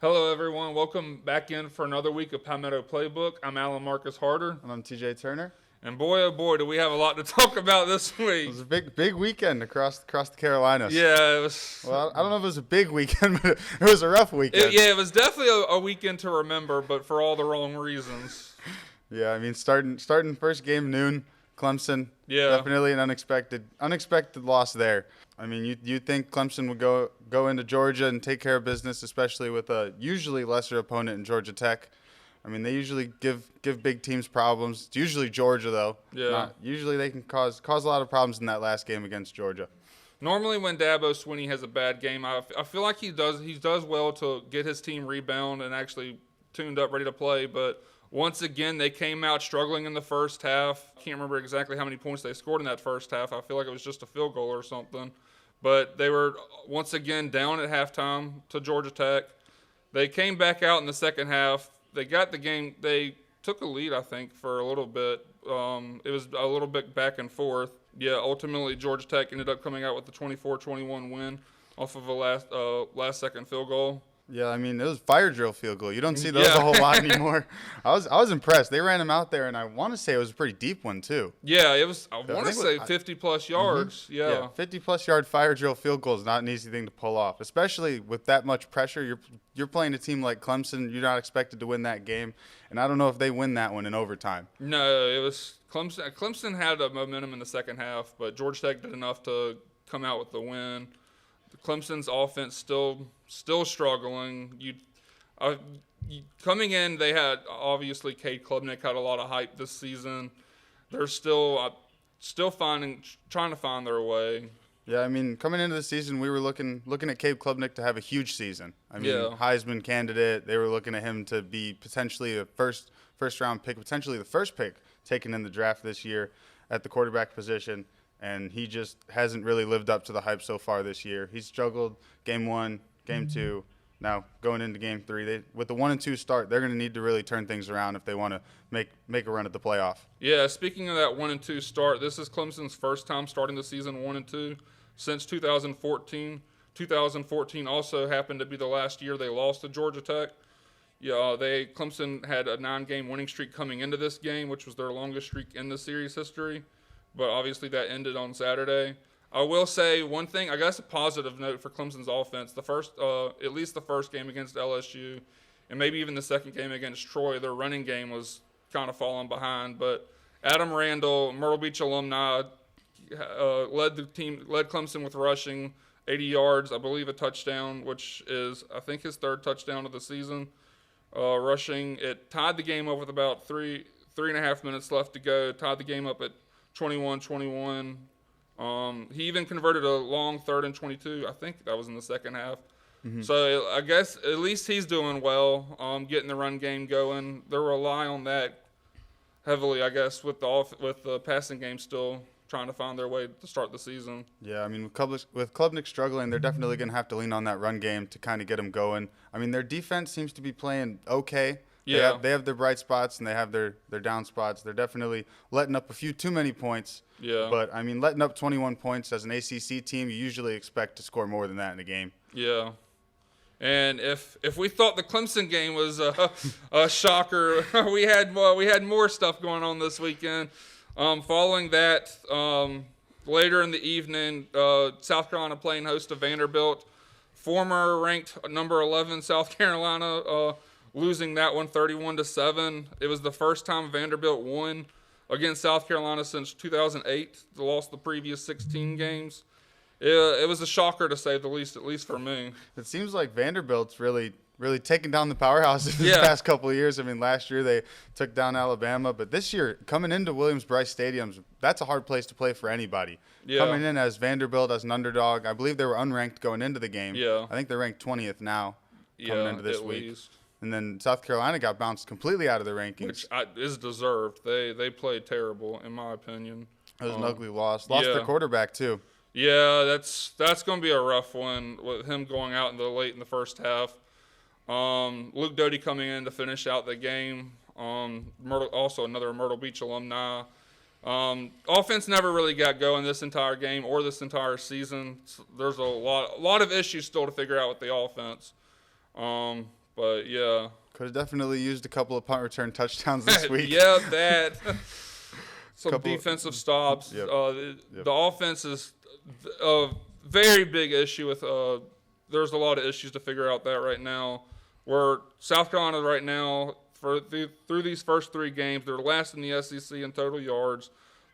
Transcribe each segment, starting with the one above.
Hello, everyone. Welcome back in for another week of Palmetto Playbook. I'm Alan Marcus Harder. And I'm TJ Turner. And boy, oh boy, do we have a lot to talk about this It week. was a big weekend across the Carolinas. Yeah, it was. Well, I don't know if it was a big weekend, but it was a rough weekend. It was definitely a weekend to remember, but for all the wrong reasons. Yeah, I mean, starting first game noon, Clemson. Yeah. Definitely an unexpected loss there. I mean, you'd think Clemson would go into Georgia and take care of business, especially with a usually lesser opponent in Georgia Tech. I mean, they usually give big teams problems. It's usually Georgia, though. Yeah. Usually they can cause a lot of problems in that last game against Georgia. Normally, when Dabo Swinney has a bad game, I feel like he does well to get his team rebound and actually tuned up, ready to play. But once again, they came out struggling in the first half. Can't remember exactly how many points they scored in that first half. I feel like it was just a field goal or something. But they were once again down at halftime to Georgia Tech. They came back out in the second half. They got the game. They took a lead, I think, for a little bit. It was a little bit back and forth. Yeah, ultimately Georgia Tech ended up coming out with the 24-21 win off of a last-second field goal. Yeah, I mean, it was fire drill field goal. You don't see those a whole lot anymore. I was impressed. They ran him out there, and I want to say it was a pretty deep one, too. Yeah, it was, I want to say 50-plus yards. Mm-hmm. Yeah, 50-plus yard fire drill field goal is not an easy thing to pull off, especially with that much pressure. You're playing a team like Clemson. You're not expected to win that game, and I don't know if they win that one in overtime. No, it was Clemson. Clemson had a momentum in the second half, but Georgia Tech did enough to come out with the win. Clemson's offense still struggling. Coming in, they had obviously Cade Klubnik had a lot of hype this season. They're still trying to find their way. Yeah, I mean, coming into the season, we were looking at Cade Klubnik to have a huge season. I mean, Yeah. Heisman candidate. They were looking at him to be potentially a first round pick, potentially the first pick taken in the draft this year at the quarterback position. And he just hasn't really lived up to the hype so far this year. He's struggled game 1, game 2. Now going into game 3, with the 1 and 2 start, they're going to need to really turn things around if they want to make a run at the playoff. Yeah, speaking of that 1 and 2 start, this is Clemson's first time starting the season 1 and 2 since 2014. 2014 also happened to be the last year they lost to Georgia Tech. Yeah, Clemson had a 9-game winning streak coming into this game, which was their longest streak in the series history. But obviously that ended on Saturday. I will say one thing, I guess a positive note for Clemson's offense. At least the first game against LSU, and maybe even the second game against Troy, their running game was kind of falling behind. But Adam Randall, Myrtle Beach alumni, led Clemson with rushing 80 yards, I believe a touchdown, which is I think his third touchdown of the season. Rushing, it tied the game up with about three and a half minutes left to go. Tied the game up at 21-21. He even converted a long 3rd and 22. I think that was in the second half. Mm-hmm. So I guess at least he's doing well, getting the run game going. They rely on that heavily, I guess, with the passing game still trying to find their way to start the season. Yeah, I mean, with Klubnik struggling, they're definitely going to have to lean on that run game to kind of get them going. I mean, their defense seems to be playing okay. Yeah. They have their bright spots and they have their down spots. They're definitely letting up a few too many points. Yeah. But, I mean, letting up 21 points as an ACC team, you usually expect to score more than that in a game. Yeah. And if we thought the Clemson game was a shocker, we had more stuff going on this weekend. Following that, later in the evening, South Carolina playing host to Vanderbilt. Former ranked number 11 South Carolina losing that one 31-7. It was the first time Vanderbilt won against South Carolina since 2008. They lost the previous 16 games. It was a shocker to say the least, at least for me. It seems like Vanderbilt's really taken down the powerhouses these past couple of years. I mean, last year they took down Alabama, but this year, coming into Williams-Brice Stadium, that's a hard place to play for anybody. Yeah. Coming in as Vanderbilt as an underdog, I believe they were unranked going into the game. Yeah. I think they're ranked 20th now coming into this week. Least. And then South Carolina got bounced completely out of the rankings. Which is deserved. They played terrible, in my opinion. It was an ugly loss. Lost their quarterback, too. Yeah, that's going to be a rough one with him going out late in the first half. Luke Doty coming in to finish out the game. Also another Myrtle Beach alumni. Offense never really got going this entire game or this entire season. There's a lot of issues still to figure out with the offense. But yeah, could have definitely used a couple of punt return touchdowns this week. yeah, that some Couple defensive stops. Yep. The offense is a very big issue with. There's a lot of issues to figure out that right now. Where South Carolina right now, through these first 3 games, they're last in the SEC in total yards,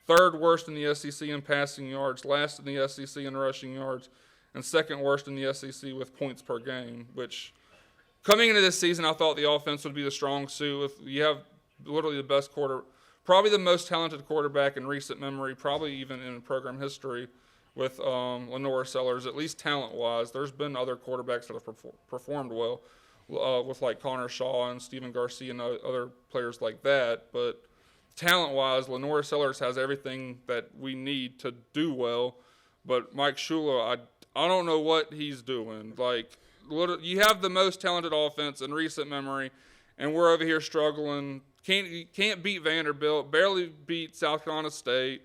3rd worst in the SEC in passing yards, last in the SEC in rushing yards, and 2nd worst in the SEC with points per game. Which, coming into this season, I thought the offense would be the strong suit. You have literally the best probably the most talented quarterback in recent memory, probably even in program history, with Lenore Sellers, at least talent-wise. There's been other quarterbacks that have performed well, with like Connor Shaw and Steven Garcia and other players like that. But talent-wise, Lenore Sellers has everything that we need to do well. But Mike Shula, I don't know what he's doing. Like, you have the most talented offense in recent memory, and we're over here struggling. Can't beat Vanderbilt, barely beat South Carolina State,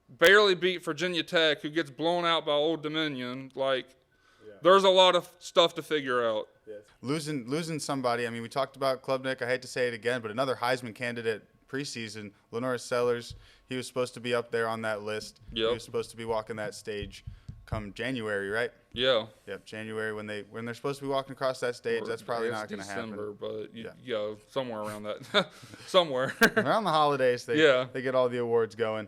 barely beat Virginia Tech, who gets blown out by Old Dominion. Like, there's a lot of stuff to figure out. Losing somebody. I mean, we talked about Klubnik. I hate to say it again, but another Heisman candidate preseason, Lenore Sellers. He was supposed to be up there on that list. Yep. He was supposed to be walking that stage come January, right? Yeah. Yep, January when they're supposed to be walking across that stage. That's probably not going to happen. December, but yeah, somewhere around that, somewhere around the holidays. They get all the awards going.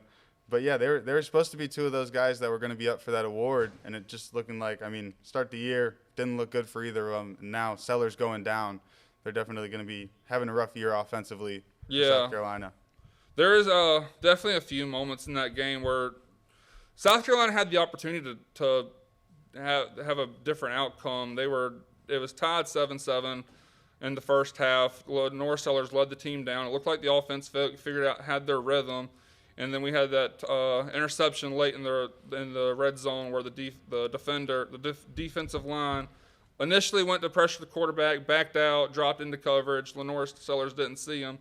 But yeah, they were supposed to be 2 of those guys that were going to be up for that award, and it just looking like, I mean, start the year didn't look good for either of them. And now Sellers going down, they're definitely going to be having a rough year offensively. For South Carolina. There is definitely a few moments in that game where South Carolina had the opportunity to have a different outcome. It was tied 7-7 in the first half. Lenore Sellers led the team down. It looked like the offense had their rhythm. And then we had that interception late in the red zone where the defensive line initially went to pressure the quarterback, backed out, dropped into coverage. Lenore Sellers didn't see him,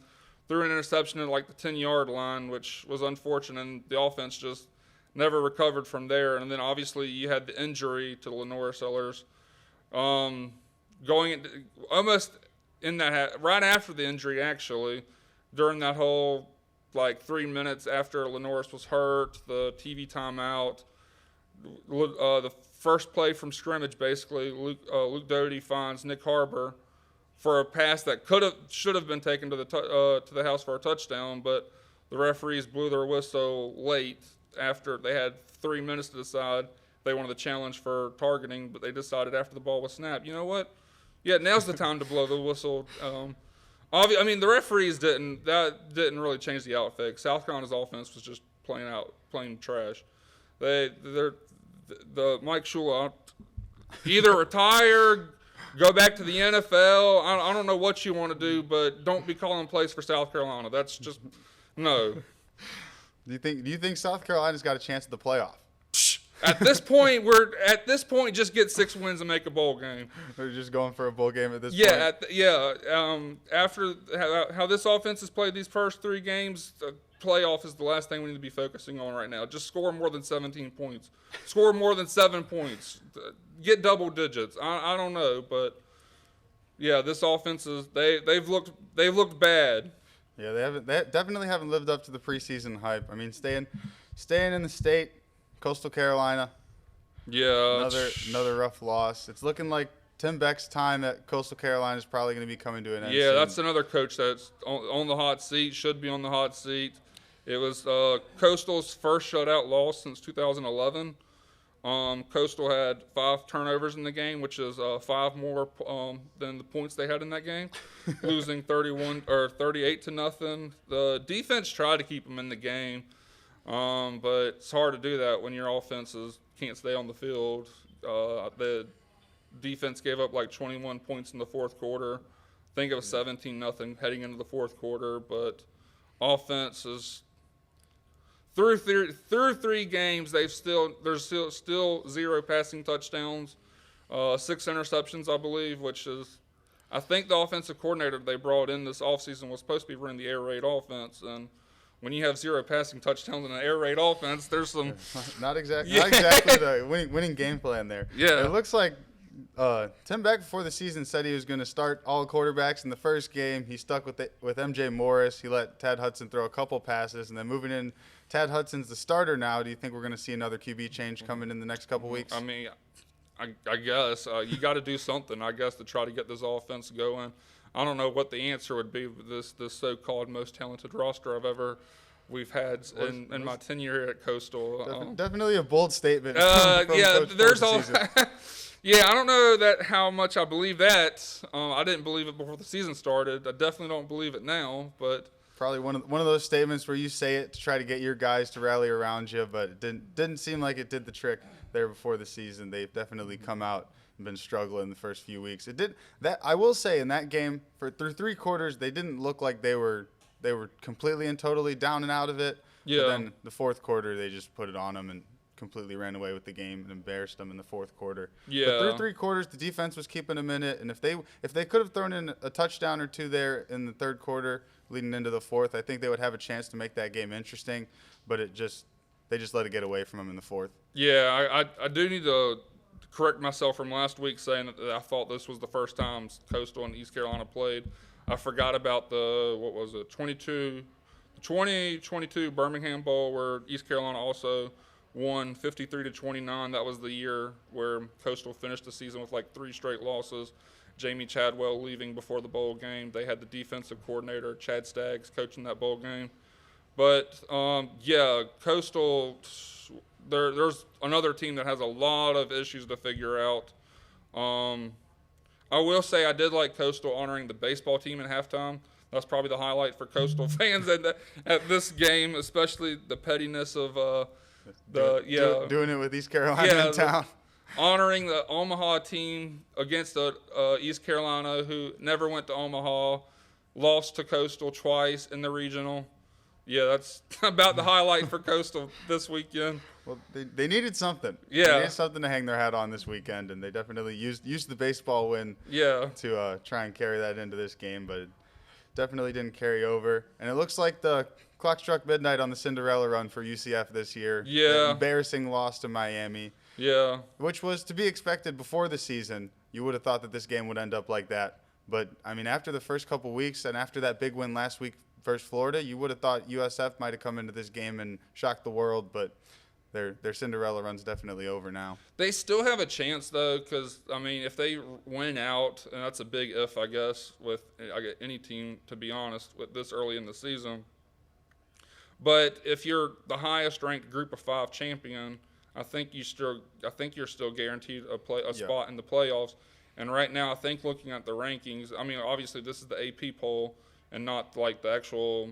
threw an interception at like the 10-yard line, which was unfortunate. And the offense just never recovered from there. And then obviously you had the injury to Lenore Sellers, going almost in that right after the injury actually, during that whole like 3 minutes after Lenore was hurt, the TV timeout, the first play from scrimmage, basically, Luke Doty finds Nick Harbor for a pass that should have been taken to the house for a touchdown, but the referees blew their whistle late after they had 3 minutes to decide they wanted the challenge for targeting, but they decided after the ball was snapped, you know what? Yeah, now's the time to blow the whistle. I mean, the referees didn't really change the outfit. South Carolina's offense was just plain trash. The Mike Shula, either retire, go back to the NFL. I don't know what you want to do, but don't be calling plays for South Carolina. That's just no. Do you think South Carolina's got a chance at the playoff? At this point, just get 6 wins and make a bowl game. They're just going for a bowl game at this point. After how this offense has played these first 3 games, the playoff is the last thing we need to be focusing on right now. Just score more than 17 points. Score more than 7 points. Get double digits. I don't know, but yeah, this offense they've looked bad. Yeah, they definitely haven't lived up to the preseason hype. I mean, staying in the state. Coastal Carolina. Yeah. Another rough loss. It's looking like Tim Beck's time at Coastal Carolina is probably going to be coming to an end. Yeah, soon. That's another coach that's on the hot seat, should be on the hot seat. It was Coastal's first shutout loss since 2011. Coastal had 5 turnovers in the game, which is 5 more than the points they had in that game, losing 38-0. The defense tried to keep them in the game. But it's hard to do that when your offenses can't stay on the field. The defense gave up like 21 points in the fourth quarter. I think it was 17-0 heading into the fourth quarter. But offense is through 3 games. There's still 0 passing touchdowns, 6 interceptions, I believe, which is I think the offensive coordinator they brought in this offseason was supposed to be running the air raid offense and. When you have 0 passing touchdowns in an air raid offense, there's some not exactly the winning game plan there. Yeah, it looks like Tim Beck before the season said he was going to start all quarterbacks in the first game. He stuck with MJ Morris. He let Tad Hudson throw a couple passes, and then moving in, Tad Hudson's the starter now. Do you think we're going to see another QB change coming in the next couple weeks? I mean, I guess you got to do something, I guess, to try to get this offense going. I don't know what the answer would be with this so-called most talented roster we've had in my tenure here at Coastal. Definitely a bold statement. Yeah, Coach there's all. season. Yeah, I don't know how much I believe that. I didn't believe it before the season started. I definitely don't believe it now. But probably one of those statements where you say it to try to get your guys to rally around you, but it didn't seem like it did the trick there before the season. They've definitely come out and been struggling the first few weeks. It did that. I will say in that game through 3 quarters, they didn't look like they were completely and totally down and out of it. Yeah. But then the fourth quarter, they just put it on them and completely ran away with the game and embarrassed them in the fourth quarter. Yeah. But through 3 quarters, the defense was keeping them in it, and if they could have thrown in a touchdown or 2 there in the third quarter, leading into the fourth, I think they would have a chance to make that game interesting. But they just let it get away from them in the fourth. Yeah, I do need to correct myself from last week saying that I thought this was the first time Coastal and East Carolina played. I forgot about the 2022 Birmingham Bowl where East Carolina also won 53-29. That was the year where Coastal finished the season with like 3 straight losses. Jamie Chadwell leaving before the bowl game. They had the defensive coordinator, Chad Staggs, coaching that bowl game. But, yeah, Coastal, there's another team that has a lot of issues to figure out. I will say I did like Coastal honoring the baseball team at halftime. That's probably the highlight for Coastal fans at this game, especially the pettiness of doing it with East Carolina in town. Honoring the Omaha team against East Carolina, who never went to Omaha, lost to Coastal twice in the regional. Yeah, that's about the highlight for Coastal this weekend. Well, they needed something. Yeah. They needed something to hang their hat on this weekend, and they definitely used the baseball win to try and carry that into this game, but it definitely didn't carry over. And it looks like the clock struck midnight on the Cinderella run for UCF this year. Yeah. An embarrassing loss to Miami. Yeah. Which was to be expected before the season. You would have thought that this game would end up like that. But, I mean, after the first couple weeks and after that big win last week versus Florida, you would have thought USF might have come into this game and shocked the world, but their Cinderella run's definitely over now. They still have a chance, though, because, I mean, if they win out, and that's a big if, I guess, with any team, to be honest, with this early in the season. But if you're the highest-ranked Group of 5 champion, I think you're still guaranteed a spot in the playoffs. And right now, I think looking at the rankings, I mean, obviously this is the AP poll and not like the actual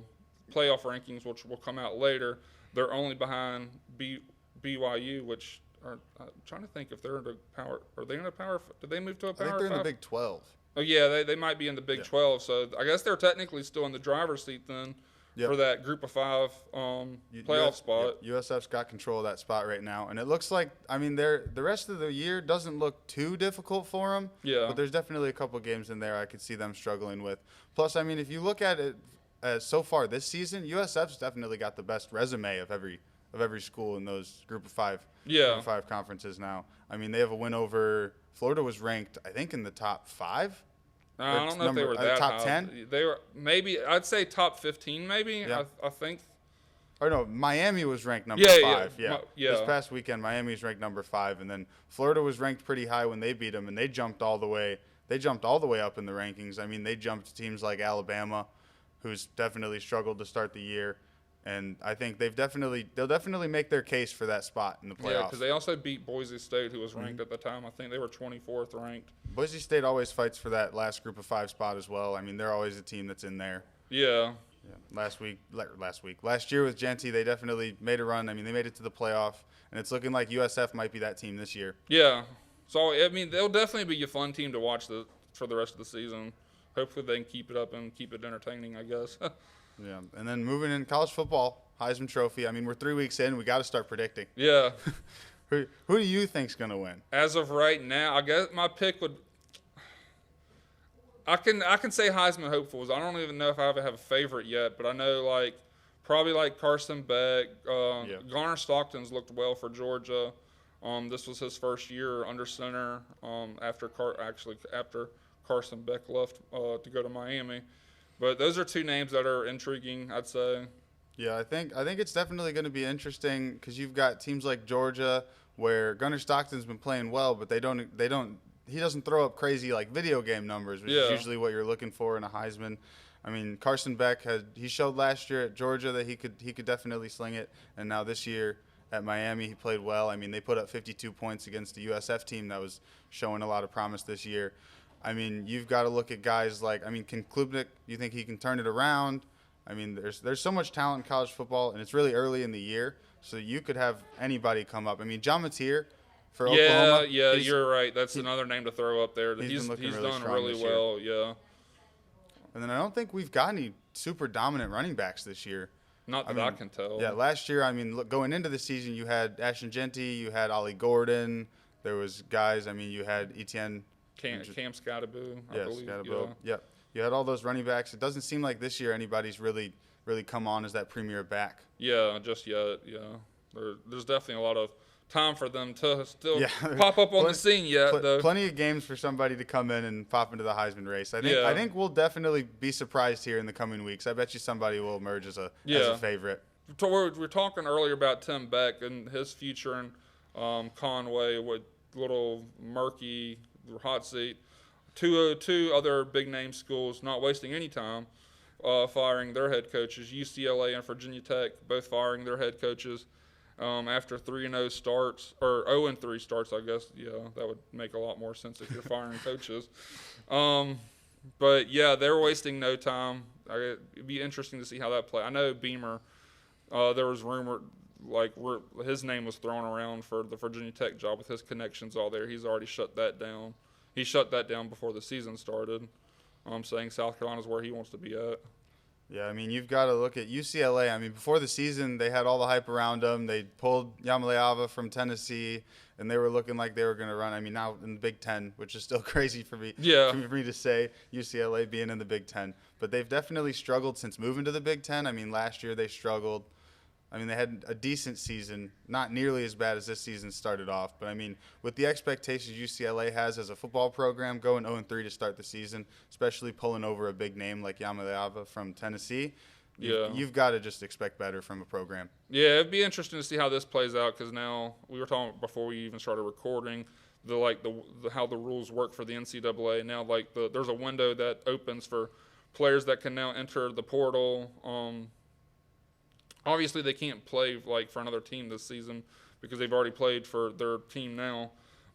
playoff rankings, which will come out later. They're only behind BYU, which I'm trying to think if they're in the power. Are they in a power? Did they move to a power? I think they're 5? in the Big 12. Oh yeah, they might be in the Big 12. So I guess they're technically still in the driver's seat then. Yep. For that Group of 5 playoff spot. Yep. USF's got control of that spot right now, and it looks like, I mean, the rest of the year doesn't look too difficult for them. Yeah. But there's definitely a couple games in there I could see them struggling with. Plus, I mean, if you look at it so far this season, USF's definitely got the best resume of every school in those Group of 5 conferences now. I mean, they have a win over Florida. Was ranked, I think, in the top 5. I don't know if they were that top high. 10. They were maybe, I'd say top 15 maybe. Yeah. I think. Or no, Miami was ranked number 5. Yeah. This past weekend, Miami was ranked number 5, and then Florida was ranked pretty high when they beat them, and they jumped all the way up in the rankings. I mean, they jumped teams like Alabama, who's definitely struggled to start the year. And I think they'll definitely make their case for that spot in the playoffs. Yeah, because they also beat Boise State, who was ranked at the time. I think they were 24th ranked. Boise State always fights for that last Group of 5 spot as well. I mean, they're always a team that's in there. Yeah. Last year with Genty, they definitely made a run. I mean, they made it to the playoff, and it's looking like USF might be that team this year. Yeah. So, I mean, they'll definitely be a fun team to watch for the rest of the season. Hopefully they can keep it up and keep it entertaining, I guess. Yeah, and then moving in college football, Heisman Trophy. I mean, we're 3 weeks in. We got to start predicting. Yeah. Who do you think's going to win? As of right now, I guess my pick would. I can say Heisman hopefuls. I don't even know if I have a favorite yet, but I know probably Carson Beck. Garner Stockton's looked well for Georgia. This was his first year under center after Carson Beck left to go to Miami. But those are two names that are intriguing, I'd say. Yeah, I think it's definitely going to be interesting because you've got teams like Georgia where Gunnar Stockton's been playing well, but he doesn't throw up crazy like video game numbers, which is usually what you're looking for in a Heisman. I mean, Carson Beck he showed last year at Georgia that he could definitely sling it, and now this year at Miami he played well. I mean, they put up 52 points against the USF team that was showing a lot of promise this year. I mean, you've got to look at guys like, can Klubnik, you think he can turn it around? I mean, there's so much talent in college football, and it's really early in the year, so you could have anybody come up. I mean, John Mateer for Oklahoma. Yeah, you're right. That's another name to throw up there. He's done really well, yeah. And then I don't think we've got any super dominant running backs this year. Not that I can tell. Yeah, last year, going into the season, you had Ashton Genty, you had Ollie Gordon. There was guys, you had Etienne. Cam Scottaboo, I believe. Scottaboo. Yep. You had all those running backs. It doesn't seem like this year anybody's really come on as that premier back. Yeah, just yet, yeah. There's definitely a lot of time for them to still pop up on the scene yet, though. Plenty of games for somebody to come in and pop into the Heisman race. I think we'll definitely be surprised here in the coming weeks. I bet you somebody will emerge as a favorite. We were talking earlier about Tim Beck and his future in Conway with little murky hot seat. Two other big-name schools not wasting any time firing their head coaches. UCLA and Virginia Tech both firing their head coaches after 3-0 starts, or 0-3 starts, I guess. Yeah, that would make a lot more sense if you're firing coaches. But, yeah, they're wasting no time. It'd be interesting to see how that plays. I know Beamer, there was rumor, his name was thrown around for the Virginia Tech job with his connections all there. He's already shut that down. He shut that down before the season started, saying South Carolina's where he wants to be at. Yeah, you've got to look at UCLA. Before the season, they had all the hype around them. They pulled Yamaleava from Tennessee, and they were looking like they were going to run. Now in the Big Ten, which is still crazy for me to say, UCLA being in the Big Ten. But they've definitely struggled since moving to the Big Ten. Last year they struggled. They had a decent season, not nearly as bad as this season started off. But, with the expectations UCLA has as a football program, going 0-3 to start the season, especially pulling over a big name like Yamaleava from Tennessee, you've got to just expect better from a program. Yeah, it'd be interesting to see how this plays out because now we were talking before we even started recording how the rules work for the NCAA. Now, there's a window that opens for players that can now enter the portal. Obviously, they can't play for another team this season because they've already played for their team now.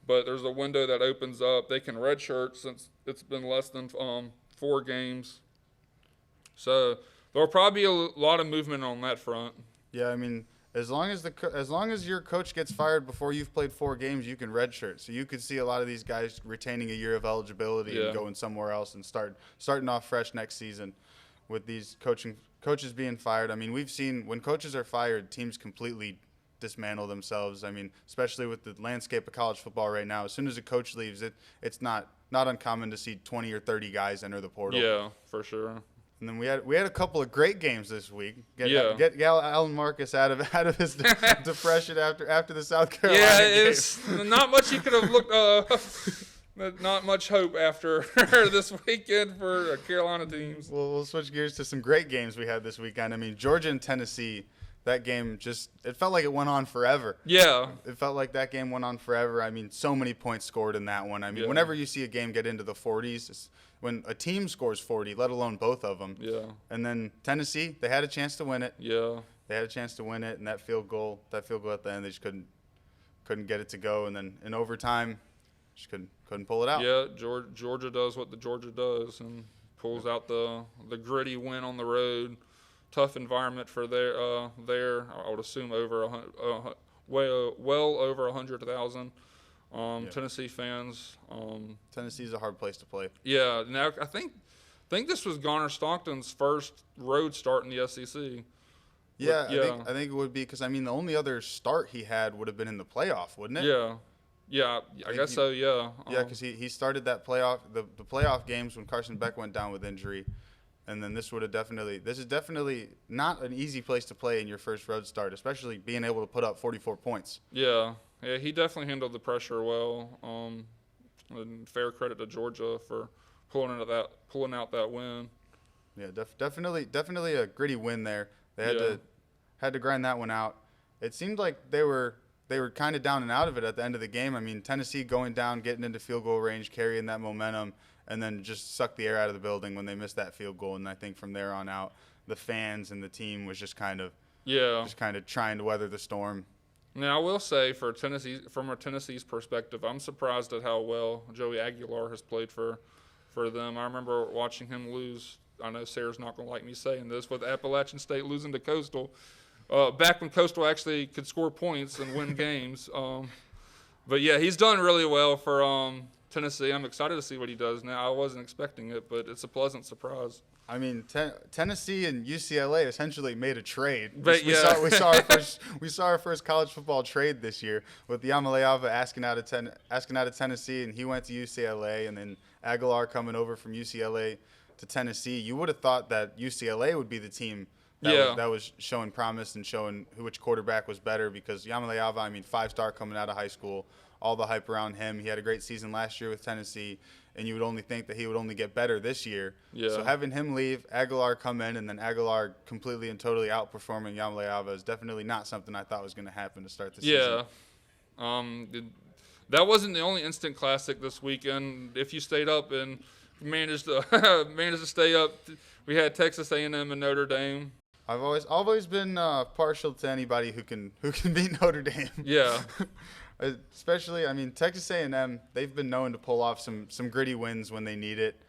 But there's a window that opens up. They can redshirt since it's been less than 4 games. So there'll probably be a lot of movement on that front. Yeah, as long as your coach gets fired before you've played 4 games, you can redshirt. So you could see a lot of these guys retaining a year of eligibility and going somewhere else and starting off fresh next season with these coaches being fired. We've seen when coaches are fired, teams completely dismantle themselves. Especially with the landscape of college football right now. As soon as a coach leaves, it's not uncommon to see 20 or 30 guys enter the portal. Yeah, for sure. And then we had a couple of great games this week. Get Alan Marcus out of his depression after the South Carolina game. Yeah, it's not much you could have looked. Not much hope after this weekend for Carolina teams. We'll switch gears to some great games we had this weekend. Georgia and Tennessee, that game it felt like it went on forever. Yeah. It felt like that game went on forever. So many points scored in that one. Whenever you see a game get into the 40s, when a team scores 40, let alone both of them. Yeah. And then Tennessee, they had a chance to win it. Yeah. They had a chance to win it, and that field goal at the end, they just couldn't get it to go. And then in overtime, just couldn't pull it out. Yeah, Georgia does what the Georgia does and pulls out the gritty win on the road. Tough environment for there. I would assume well over 100,000 Tennessee fans. Tennessee's a hard place to play. Yeah. Now I think this was Gunnar Stockton's first road start in the SEC. Yeah. I think it would be because the only other start he had would have been in the playoff, wouldn't it? Yeah. Yeah, I guess so, yeah. Yeah, because he started that playoff, the playoff games when Carson Beck went down with injury. And then this is definitely not an easy place to play in your first road start, especially being able to put up 44 points. Yeah. Yeah, he definitely handled the pressure well. And fair credit to Georgia for pulling out that win. Yeah, definitely a gritty win there. They had to grind that one out. It seemed like they were kind of down and out of it at the end of the game. I mean, Tennessee going down, getting into field goal range, carrying that momentum, and then just sucked the air out of the building when they missed that field goal. And I think from there on out, the fans and the team was just kind of trying to weather the storm. Now, I will say from a Tennessee's perspective, I'm surprised at how well Joey Aguilar has played for them. I remember watching him lose. I know Sarah's not going to like me saying this, with Appalachian State losing to Coastal. Back when Coastal actually could score points and win games. But, yeah, he's done really well for Tennessee. I'm excited to see what he does now. I wasn't expecting it, but it's a pleasant surprise. I mean, Tennessee and UCLA essentially made a trade. But we saw our first college football trade this year with Yamaleava asking out of Tennessee, and he went to UCLA, and then Aguilar coming over from UCLA to Tennessee. You would have thought that UCLA would be the team that was showing promise and showing which quarterback was better, because Yamaleava, I mean, 5-star coming out of high school, all the hype around him. He had a great season last year with Tennessee, and you would only think that he would only get better this year. Yeah. So having him leave, Aguilar come in, and then Aguilar completely and totally outperforming Yamaleava is definitely not something I thought was going to happen to start the season. Yeah. That wasn't the only instant classic this weekend. If you stayed up and managed to stay up, we had Texas A&M and Notre Dame. I've always been partial to anybody who can beat Notre Dame. Yeah. Especially, I mean, Texas A&M, they've been known to pull off some gritty wins when they need it.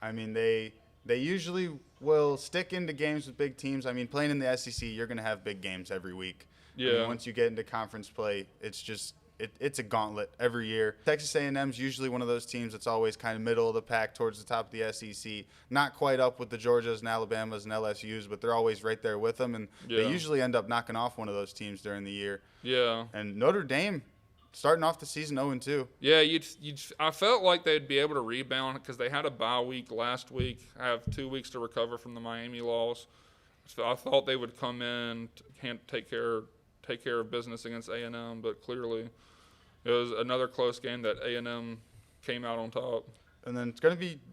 I mean, they usually will stick into games with big teams. I mean, playing in the SEC, you're going to have big games every week. Yeah. I mean, once you get into conference play, it's just it's a gauntlet every year. Texas A&M's usually one of those teams that's always kind of middle of the pack towards the top of the SEC. Not quite up with the Georgias and Alabamas and LSUs, but they're always right there with them, and they usually end up knocking off one of those teams during the year. Yeah. And Notre Dame, starting off the season 0-2. Yeah, I felt like they'd be able to rebound because they had a bye week last week. I have 2 weeks to recover from the Miami loss. So I thought they would come in, take care of business against A&M, but clearly it was another close game that A&M came out on top. And then it's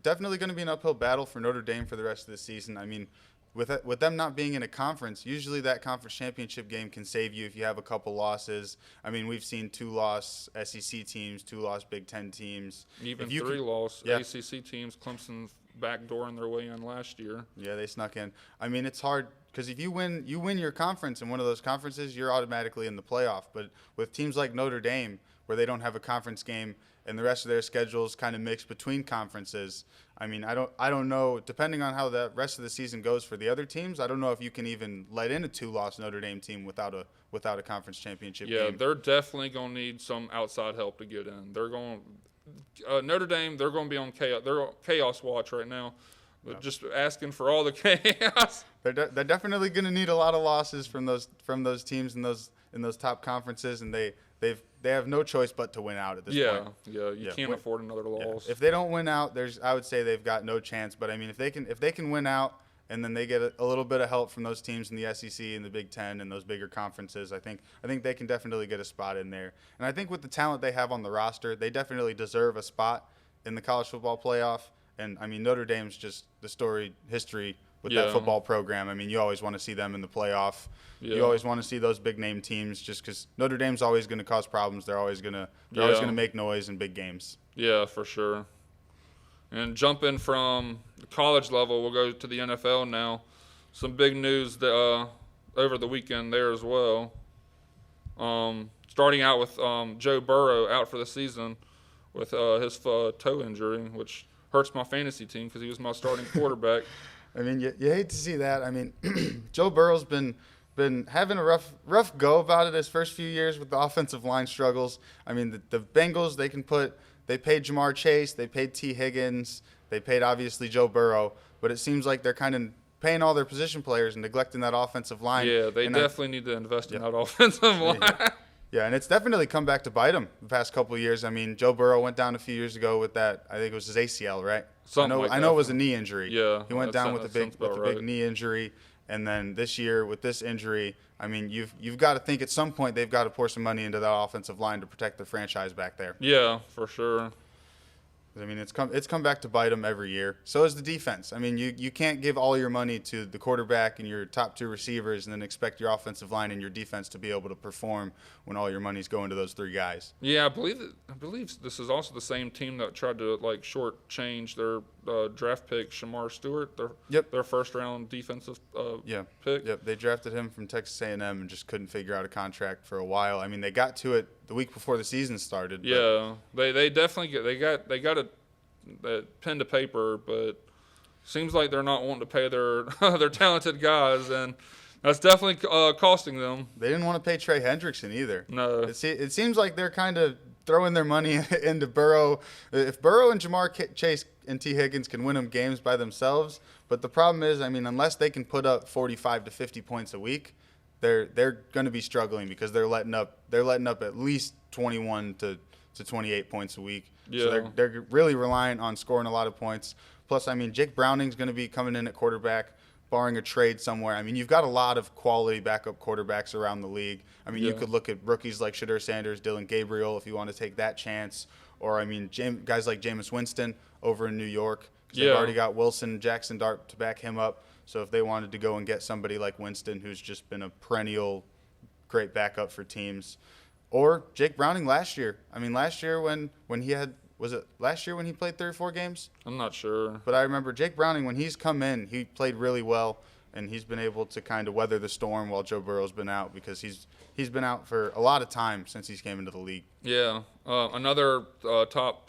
definitely going to be an uphill battle for Notre Dame for the rest of the season. I mean, with them not being in a conference, usually that conference championship game can save you if you have a couple losses. I mean, we've seen 2-loss SEC teams, 2-loss Big Ten teams. Even 3-loss ACC teams, Clemson backdooring their way in last year. Yeah, they snuck in. I mean, it's hard because if you win your conference in one of those conferences, you're automatically in the playoff. But with teams like Notre Dame, where they don't have a conference game and the rest of their schedules kind of mixed between conferences, I mean, I don't know, depending on how the rest of the season goes for the other teams, I don't know if you can even let in a 2-loss Notre Dame team without a conference championship game. Yeah, they're definitely going to need some outside help to get in. They're going Notre Dame, they're going to be on chaos watch right now. But just asking for all the chaos. They're definitely going to need a lot of losses from those teams in those top conferences, and they have no choice but to win out at this point. You can't afford another loss. If they don't win out, I would say they've got no chance. But I mean, if they can win out and then they get a little bit of help from those teams in the SEC and the Big Ten and those bigger conferences, I think they can definitely get a spot in there. And I think with the talent they have on the roster, they definitely deserve a spot in the college football playoff. And I mean, Notre Dame's just the history with that football program. I mean, you always want to see them in the playoff. Yeah. You always want to see those big name teams, just because Notre Dame's always going to cause problems. They're always going to make noise in big games. Yeah, for sure. And jumping from the college level, we'll go to the NFL now. Some big news over the weekend there as well. Starting out with Joe Burrow out for the season with his toe injury, which hurts my fantasy team because he was my starting quarterback. I mean, you hate to see that. I mean, Joe Burrow's been having a rough go about it his first few years with the offensive line struggles. I mean, the Bengals, they paid Jamar Chase, they paid T. Higgins, they paid obviously Joe Burrow, but it seems like they're kind of paying all their position players and neglecting that offensive line. Yeah, they definitely need to invest in that offensive line. Yeah, and it's definitely come back to bite him the past couple of years. I mean, Joe Burrow went down a few years ago with that. I think it was his ACL, right? I know it was a knee injury. Yeah, he went down with a big knee injury, And then this year with this injury, I mean, you've got to think at some point they've got to pour some money into that offensive line to protect their franchise back there. Yeah, for sure. I mean, it's come back to bite them every year. So is the defense. I mean, you can't give all your money to the quarterback and your top 2 receivers and then expect your offensive line and your defense to be able to perform when all your money's going to those 3 guys. Yeah, I believe this is also the same team that tried to like shortchange their draft pick, Shamar Stewart, their first round defensive pick. Yep, they drafted him from Texas A&M and just couldn't figure out a contract for a while. I mean, they got to it the week before the season started. Yeah, they definitely got a pen to paper, but seems like they're not wanting to pay their their talented guys, and that's definitely costing them. They didn't want to pay Trey Hendrickson either. No, it seems like they're kind of throwing their money into Burrow. If Burrow and Jamar Chase and T. Higgins can win them games by themselves, but the problem is, I mean, unless they can put up 45 to 50 points a week, they're going to be struggling because they're letting up at least 21 to 28 points a week. Yeah. So they're really relying on scoring a lot of points. Plus, I mean, Jake Browning's going to be coming in at quarterback, barring a trade somewhere. I mean, you've got a lot of quality backup quarterbacks around the league. I mean, you could look at rookies like Shadur Sanders, Dylan Gabriel, if you want to take that chance. Or, I mean, guys like Jameis Winston over in New York. They've already got Wilson, Jackson Dart to back him up. So if they wanted to go and get somebody like Winston, who's just been a perennial great backup for teams. Or Jake Browning last year. I mean, last year when he had – was it last year when he played 34 games? I'm not sure. But I remember Jake Browning, when he's come in, he played really well, and he's been able to kind of weather the storm while Joe Burrow's been out because he's been out for a lot of time since he's came into the league. Yeah. Another top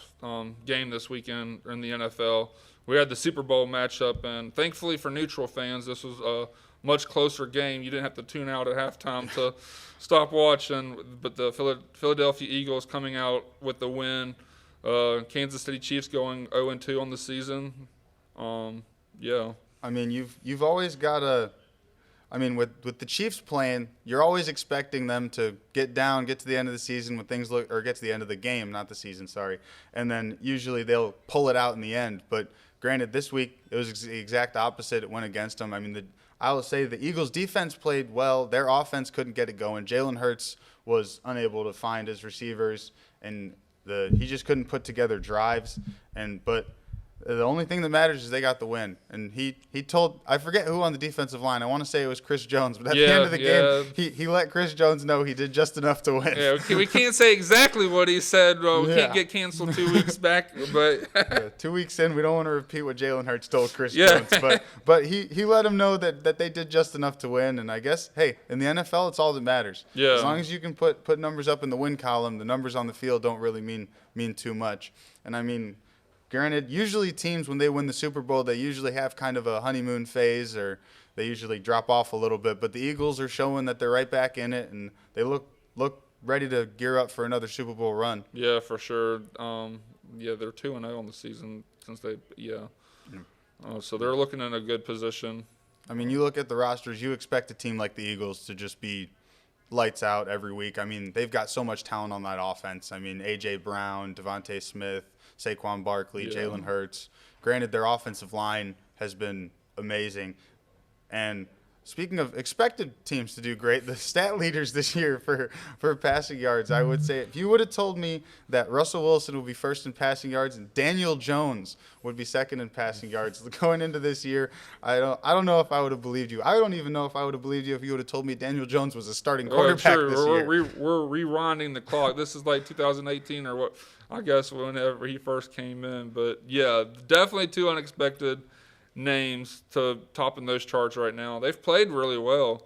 game this weekend in the NFL. We had the Super Bowl matchup, and thankfully for neutral fans, this was a much closer game. You didn't have to tune out at halftime to stop watching. But the Philadelphia Eagles coming out with the win. Kansas City Chiefs going 0-2 on the season. Yeah. I mean, you've always got to. I mean, with the Chiefs playing, you're always expecting them to get to the end of the season when things look, or get to the end of the game, not the season, sorry. And then usually they'll pull it out in the end. But granted, this week it was the exact opposite. It went against them. I mean, I will say the Eagles' defense played well. Their offense couldn't get it going. Jalen Hurts was unable to find his receivers, and he just couldn't put together drives. But the only thing that matters is they got the win. And he told, I forget who on the defensive line. I want to say it was Chris Jones. But at the end of the game, he let Chris Jones know he did just enough to win. Yeah, we can't say exactly what he said. We can't get canceled 2 weeks back. But 2 weeks in, we don't want to repeat what Jalen Hurts told Chris Jones. But he let him know that they did just enough to win. And I guess, hey, in the NFL, it's all that matters. Yeah. As long as you can put numbers up in the win column, the numbers on the field don't really mean too much. And I mean, granted, usually teams, when they win the Super Bowl, they usually have kind of a honeymoon phase, or they usually drop off a little bit. But the Eagles are showing that they're right back in it, and they look ready to gear up for another Super Bowl run. Yeah, for sure. They're 2-0 on the season since so they're looking in a good position. I mean, you look at the rosters, you expect a team like the Eagles to just be lights out every week. I mean, they've got so much talent on that offense. I mean, A.J. Brown, Devontae Smith, Saquon Barkley, Jalen Hurts. Granted, their offensive line has been amazing. And speaking of expected teams to do great, the stat leaders this year for passing yards, I would say if you would have told me that Russell Wilson would be first in passing yards and Daniel Jones would be second in passing yards going into this year, I don't know if I would have believed you. I don't even know if I would have believed you if you would have told me Daniel Jones was a starting quarterback this year. We're rewinding the clock. This is like 2018 or what, I guess, whenever he first came in. But, yeah, definitely 2 unexpected names to topping those charts right now. They've played really well.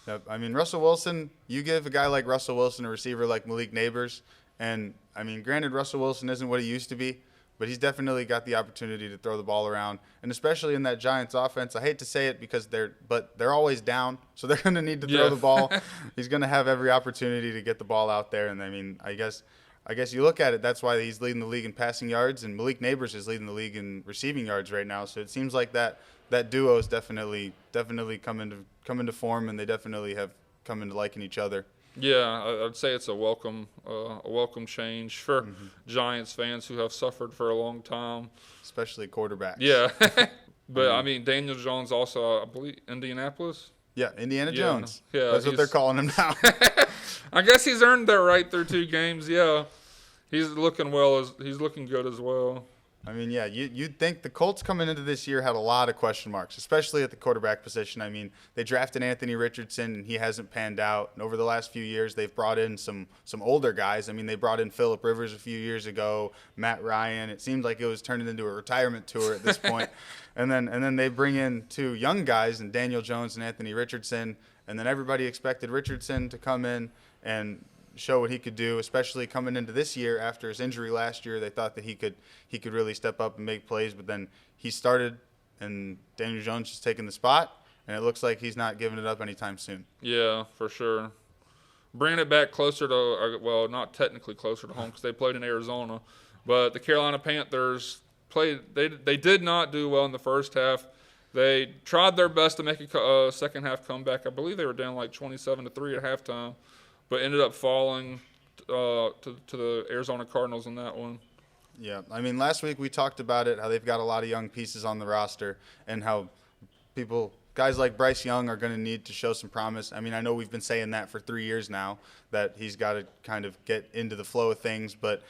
Yep. I mean, Russell Wilson, you give a guy like Russell Wilson a receiver like Malik Neighbors, and, I mean, granted, Russell Wilson isn't what he used to be, but he's definitely got the opportunity to throw the ball around. And especially in that Giants offense, I hate to say it because they're always down, so they're going to need to throw the ball. He's going to have every opportunity to get the ball out there. And, I mean, I guess you look at it, that's why he's leading the league in passing yards, and Malik Neighbors is leading the league in receiving yards right now. So it seems like that duo is definitely come into form, and they definitely have come into liking each other. Yeah, I'd say it's a welcome change for Giants fans who have suffered for a long time, especially quarterbacks. Yeah. But I mean, Daniel Jones also, I believe, Indianapolis. Yeah, Indiana Jones. Yeah, That's what they're calling him now. I guess he's earned that right through 2 games. Yeah, he's looking he's looking good as well. I mean, yeah, you'd think the Colts coming into this year had a lot of question marks, especially at the quarterback position. I mean, they drafted Anthony Richardson, and he hasn't panned out. And over the last few years, they've brought in some older guys. I mean, they brought in Phillip Rivers a few years ago, Matt Ryan. It seemed like it was turning into a retirement tour at this point. And then they bring in 2 young guys, and Daniel Jones and Anthony Richardson. And then everybody expected Richardson to come in and show what he could do, especially coming into this year after his injury last year. They thought that he could really step up and make plays, but then he started, and Daniel Jones just taking the spot, and it looks like he's not giving it up anytime soon. Yeah, for sure. Bringing it back closer to, well, not technically closer to home because they played in Arizona, but the Carolina Panthers played. They did not do well in the first half. They tried their best to make a second half comeback. I believe they were down like 27-3 at halftime, but ended up falling to the Arizona Cardinals in that one. Yeah, I mean, last week we talked about it, how they've got a lot of young pieces on the roster, and how guys like Bryce Young are going to need to show some promise. I mean, I know we've been saying that for 3 years now, that he's got to kind of get into the flow of things, but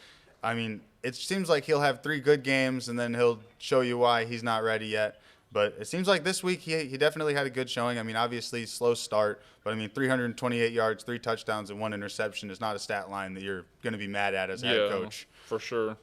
I mean, it seems like he'll have 3 good games, and then he'll show you why he's not ready yet. But it seems like this week he definitely had a good showing. I mean, obviously, slow start. But, I mean, 328 yards, 3 touchdowns, and 1 interception is not a stat line that you're going to be mad at as a head coach. For sure.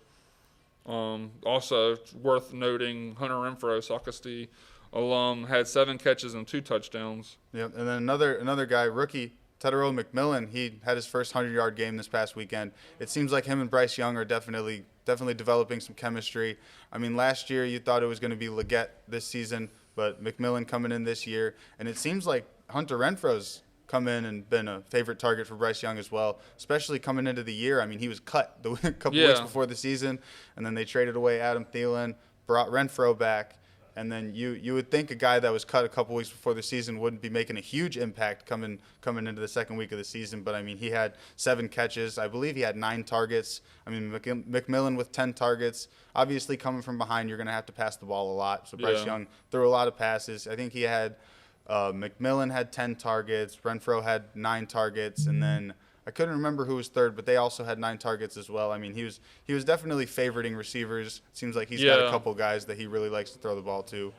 Also, worth noting, Hunter Renfrow, Socastee alum, had 7 catches and 2 touchdowns. Yep, and then another guy, rookie, Tedero McMillan, he had his first 100-yard game this past weekend. It seems like him and Bryce Young are definitely developing some chemistry. I mean, last year you thought it was going to be Leggett this season, but McMillan coming in this year. And it seems like Hunter Renfrow's come in and been a favorite target for Bryce Young as well, especially coming into the year. I mean, he was cut a couple weeks before the season, and then they traded away Adam Thielen, brought Renfrow back. And then you would think a guy that was cut a couple weeks before the season wouldn't be making a huge impact coming into the second week of the season. But, I mean, he had 7 catches. I believe he had 9 targets. I mean, McMillan with 10 targets. Obviously, coming from behind, you're going to have to pass the ball a lot. So Bryce Young threw a lot of passes. I think he had McMillan had 10 targets. Renfrow had 9 targets. And then I couldn't remember who was third, but they also had 9 targets as well. I mean, he was definitely favoriting receivers. It seems like he's got a couple guys that he really likes to throw the ball to.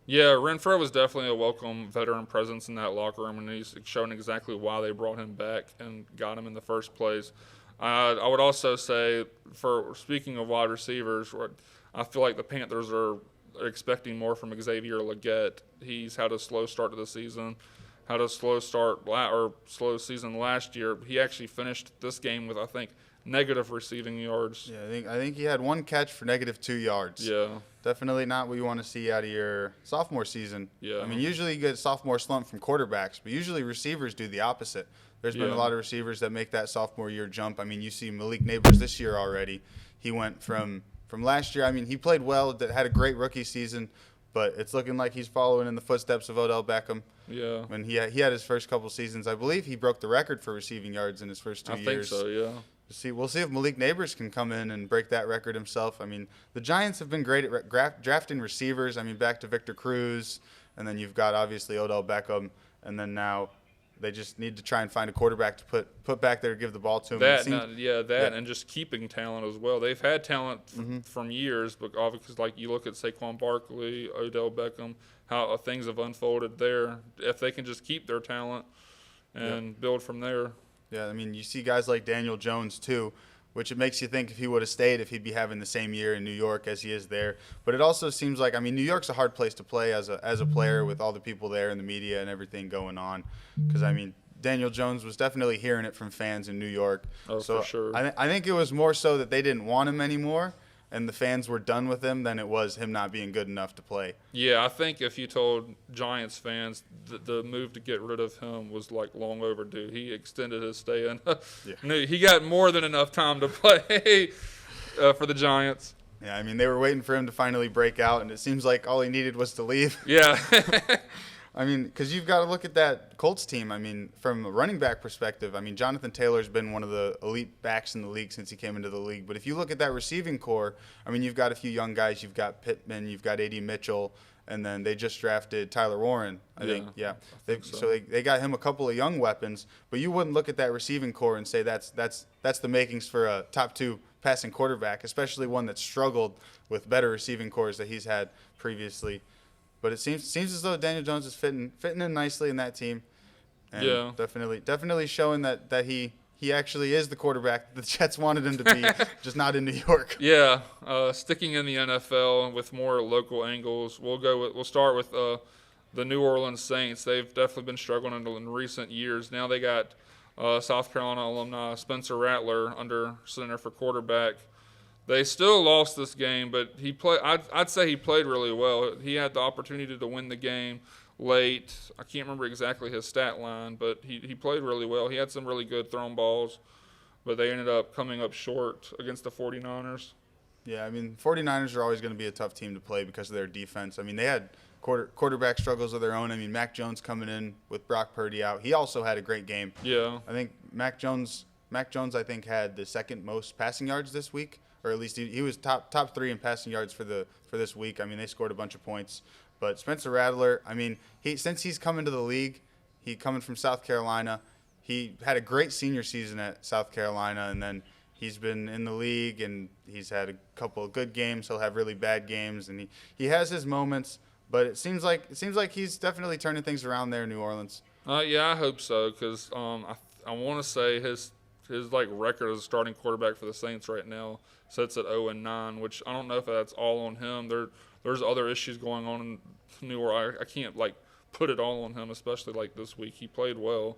Yeah, Renfrow was definitely a welcome veteran presence in that locker room, and he's shown exactly why they brought him back and got him in the first place. I would also say, for speaking of wide receivers, I feel like the Panthers are expecting more from Xavier Leggett. He's had a slow start to the season. Had a slow season last year. He actually finished this game with, I think, negative receiving yards. Yeah, I think he had 1 catch for -2 yards. Yeah. Definitely not what you want to see out of your sophomore season. Yeah. I mean, usually you get a sophomore slump from quarterbacks, but usually receivers do the opposite. There's been a lot of receivers that make that sophomore year jump. I mean, you see Malik Neighbors this year already. He went from last year. I mean, he played well, had a great rookie season, but it's looking like he's following in the footsteps of Odell Beckham. Yeah. When he had his first couple seasons, I believe he broke the record for receiving yards in his first 2 years. I think so, yeah. We'll see if Malik Neighbors can come in and break that record himself. I mean, the Giants have been great at drafting receivers. I mean, back to Victor Cruz, and then you've got obviously Odell Beckham, and then now they just need to try and find a quarterback to put back there to give the ball to him. And just keeping talent as well. They've had talent from years, but obviously, like you look at Saquon Barkley, Odell Beckham, how things have unfolded there. If they can just keep their talent and build from there. Yeah, I mean, you see guys like Daniel Jones too, which it makes you think if he would have stayed, if he'd be having the same year in New York as he is there. But it also seems like, I mean, New York's a hard place to play as a player with all the people there and the media and everything going on. Because, I mean, Daniel Jones was definitely hearing it from fans in New York. Oh, so for sure. I think it was more so that they didn't want him anymore and the fans were done with him than it was him not being good enough to play. Yeah, I think if you told Giants fans the move to get rid of him was like long overdue. He extended his stay in. He got more than enough time to play for the Giants. Yeah, I mean, they were waiting for him to finally break out, and it seems like all he needed was to leave. Yeah. I mean, because you've got to look at that Colts team. I mean, from a running back perspective, I mean, Jonathan Taylor's been one of the elite backs in the league since he came into the league. But if you look at that receiving core, I mean, you've got a few young guys. You've got Pittman, you've got A.D. Mitchell, and then they just drafted Tyler Warren. I think. So. They got him a couple of young weapons, but you wouldn't look at that receiving core and say that's the makings for a top 2 passing quarterback, especially one that struggled with better receiving cores that he's had previously. But it seems as though Daniel Jones is fitting in nicely in that team. And definitely showing that he actually is the quarterback the Jets wanted him to be, just not in New York. Yeah, sticking in the NFL with more local angles, we'll start with the New Orleans Saints. They've definitely been struggling in recent years. Now they got South Carolina alumni Spencer Rattler under center for quarterback. They still lost this game, but I'd say he played really well. He had the opportunity to win the game late. I can't remember exactly his stat line, but he played really well. He had some really good thrown balls, but they ended up coming up short against the 49ers. Yeah, I mean, 49ers are always going to be a tough team to play because of their defense. I mean, they had quarterback struggles of their own. I mean, Mac Jones coming in with Brock Purdy out. He also had a great game. Yeah. I think Mac Jones I think had the second most passing yards this week, or at least he was top 3 in passing yards for this week. I mean, they scored a bunch of points. But Spencer Rattler, I mean, since he's come into the league, he coming from South Carolina, he had a great senior season at South Carolina, and then he's been in the league and he's had a couple of good games. He'll have really bad games, and he has his moments. But it seems like he's definitely turning things around there in New Orleans. Yeah, I hope so, because I want to say his like record as a starting quarterback for the Saints right now sits at 0-9, which I don't know if that's all on him. There's other issues going on in New Orleans. I can't like put it all on him, especially like this week. He played well,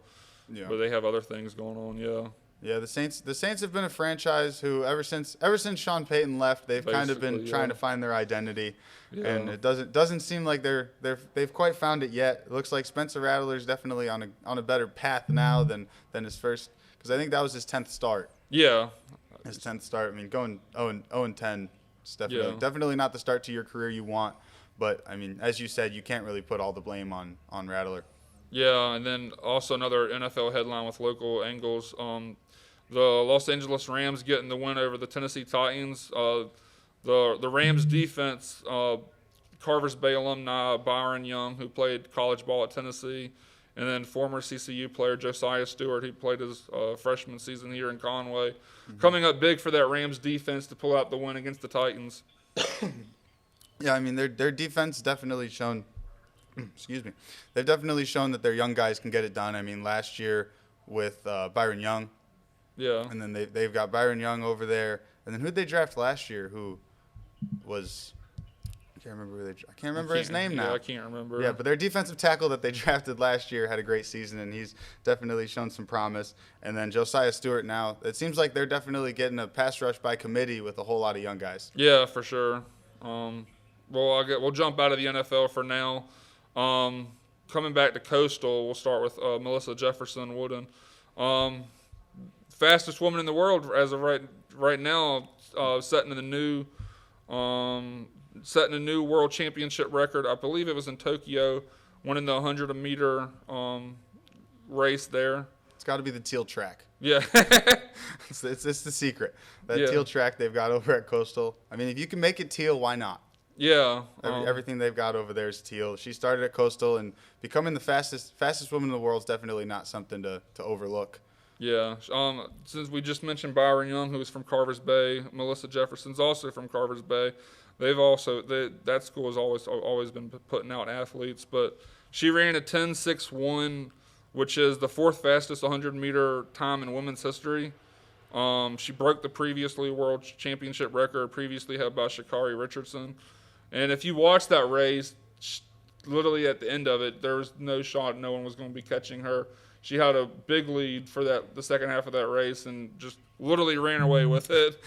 but they have other things going on. Yeah. Yeah, the Saints have been a franchise who ever since Sean Payton left, they've kind of been trying to find their identity, and it doesn't seem like they've quite found it yet. It looks like Spencer Rattler's definitely on a better path now than his first, because I think that was his 10th start. Yeah. His 10th start. I mean, going 0-10 is definitely not the start to your career you want. But, I mean, as you said, you can't really put all the blame on Rattler. Yeah, and then also another NFL headline with local angles. The Los Angeles Rams getting the win over the Tennessee Titans. The Rams defense, Carver's Bay alumni Byron Young, who played college ball at Tennessee, and then former CCU player Josiah Stewart, who played his freshman season here in Conway, coming up big for that Rams defense to pull out the win against the Titans. Yeah, I mean, their defense definitely shown excuse me. They've definitely shown that their young guys can get it done. I mean, last year with Byron Young. Yeah. And then they've got Byron Young over there. And then who'd they draft last year who was I can't remember his name now. Yeah, I can't remember. Yeah, but their defensive tackle that they drafted last year had a great season, and he's definitely shown some promise. And then Josiah Stewart now, it seems like they're definitely getting a pass rush by committee with a whole lot of young guys. Yeah, for sure. We'll jump out of the NFL for now. Coming back to Coastal, we'll start with Melissa Jefferson Wooden. Fastest woman in the world as of right now, setting a new world championship record. I believe it was in Tokyo, winning the 100-meter race there. It's got to be the teal track. Yeah. it's the secret. Teal track they've got over at Coastal. I mean, if you can make it teal, why not? Yeah. Everything they've got over there is teal. She started at Coastal, and becoming the fastest woman in the world is definitely not something to overlook. Yeah. Since we just mentioned Byron Young, who's from Carver's Bay, Melissa Jefferson's also from Carver's Bay. That school has always been putting out athletes, but she ran a 10.61, which is the fourth fastest 100-meter time in women's history. She broke the previously world championship record previously held by Sha'Carri Richardson. And if you watch that race, literally at the end of it, there was no shot no one was going to be catching her. She had a big lead for the second half of that race and just literally ran away with it.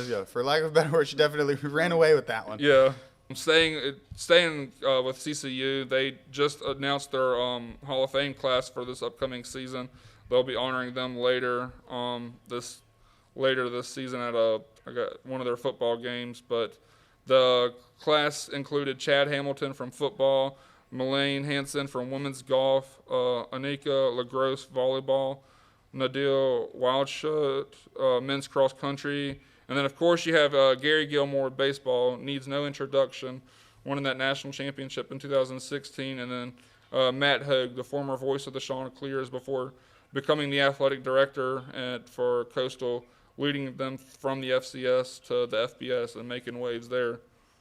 Yeah, for lack of a better word, she definitely ran away with that one. Yeah. Staying with CCU, they just announced their Hall of Fame class for this upcoming season. They'll be honoring them later this season at one of their football games. But the class included Chad Hamilton from football, Melaine Hansen from women's golf, Anika LaGrosse volleyball, Nadil Wildshut men's cross country, and then of course you have Gary Gilmore baseball. Needs no introduction. winning that national championship in 2016. And then Matt Hogue, the former voice of the Chanticleers before becoming the athletic director for Coastal, leading them from the FCS to the FBS and making waves there.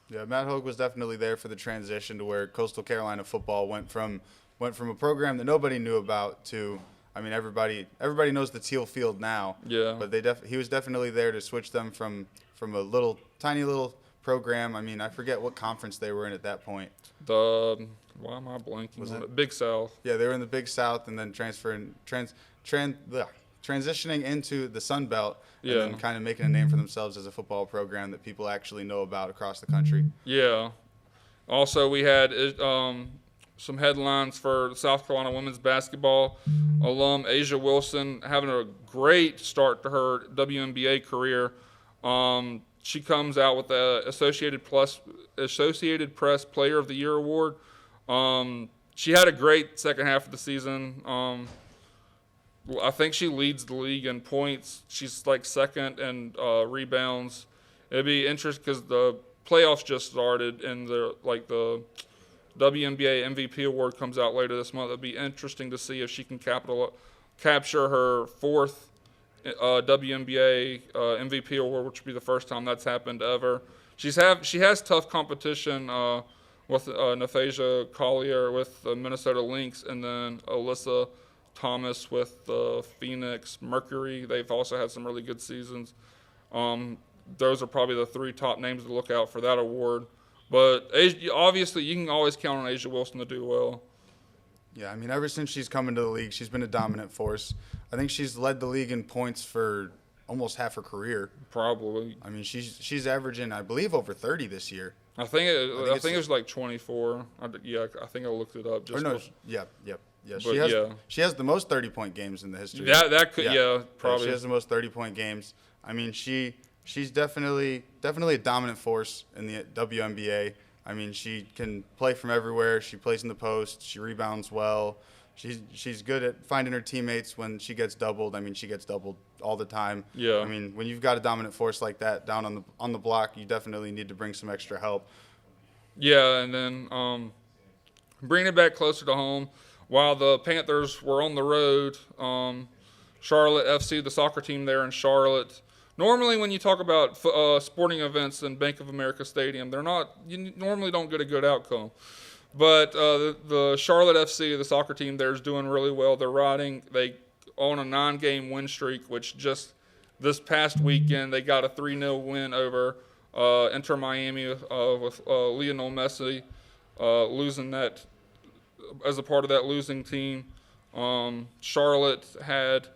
Yeah, Matt Hogue was definitely there for the transition to where Coastal Carolina football went from a program that nobody knew about to, I mean, everybody knows the Teal Field now. Yeah. But he was definitely there to switch them from a tiny little program. I mean, I forget what conference they were in at that point. Why am I blanking on it? Big South. Yeah, they were in the Big South and then transitioning into the Sun Belt and then kind of making a name for themselves as a football program that people actually know about across the country. Yeah. Also, we had some headlines for South Carolina women's basketball alum Asia Wilson having a great start to her WNBA career. She comes out with the Associated Press Player of the Year award. She had a great second half of the season. I think she leads the league in points. She's like second in rebounds. It'd be interesting because the playoffs just started and the WNBA MVP award comes out later this month. It'd be interesting to see if she can capture her fourth WNBA MVP award, which would be the first time that's happened ever. She has tough competition with Naphasia Collier with the Minnesota Lynx, and then Alyssa Thomas with the Phoenix Mercury. They've also had some really good seasons. Those are probably the three top names to look out for that award. But obviously, you can always count on Asia Wilson to do well. Yeah, I mean, ever since she's come into the league, she's been a dominant force. I think she's led the league in points for almost half her career. Probably. I mean, she's averaging, I believe, over 30 this year. I think it was like 24. I think I looked it up. Yeah. She has the most 30-point games in the history. Probably. She has the most 30-point games. I mean, she's definitely a dominant force in the WNBA. I mean, she can play from everywhere. She plays in the post. She rebounds well. She's good at finding her teammates when she gets doubled. I mean, she gets doubled all the time. Yeah. I mean, when you've got a dominant force like that down on the block, you definitely need to bring some extra help. Yeah, and then bringing it back closer to home, while the Panthers were on the road, Charlotte FC, the soccer team there in Charlotte. Normally, when you talk about sporting events in Bank of America Stadium, you normally don't get a good outcome. But the Charlotte FC, the soccer team there, is doing really well. They on a 9-game win streak, which just this past weekend they got a 3-0 win over Inter Miami with Lionel Messi losing that as a part of that losing team. Charlotte had,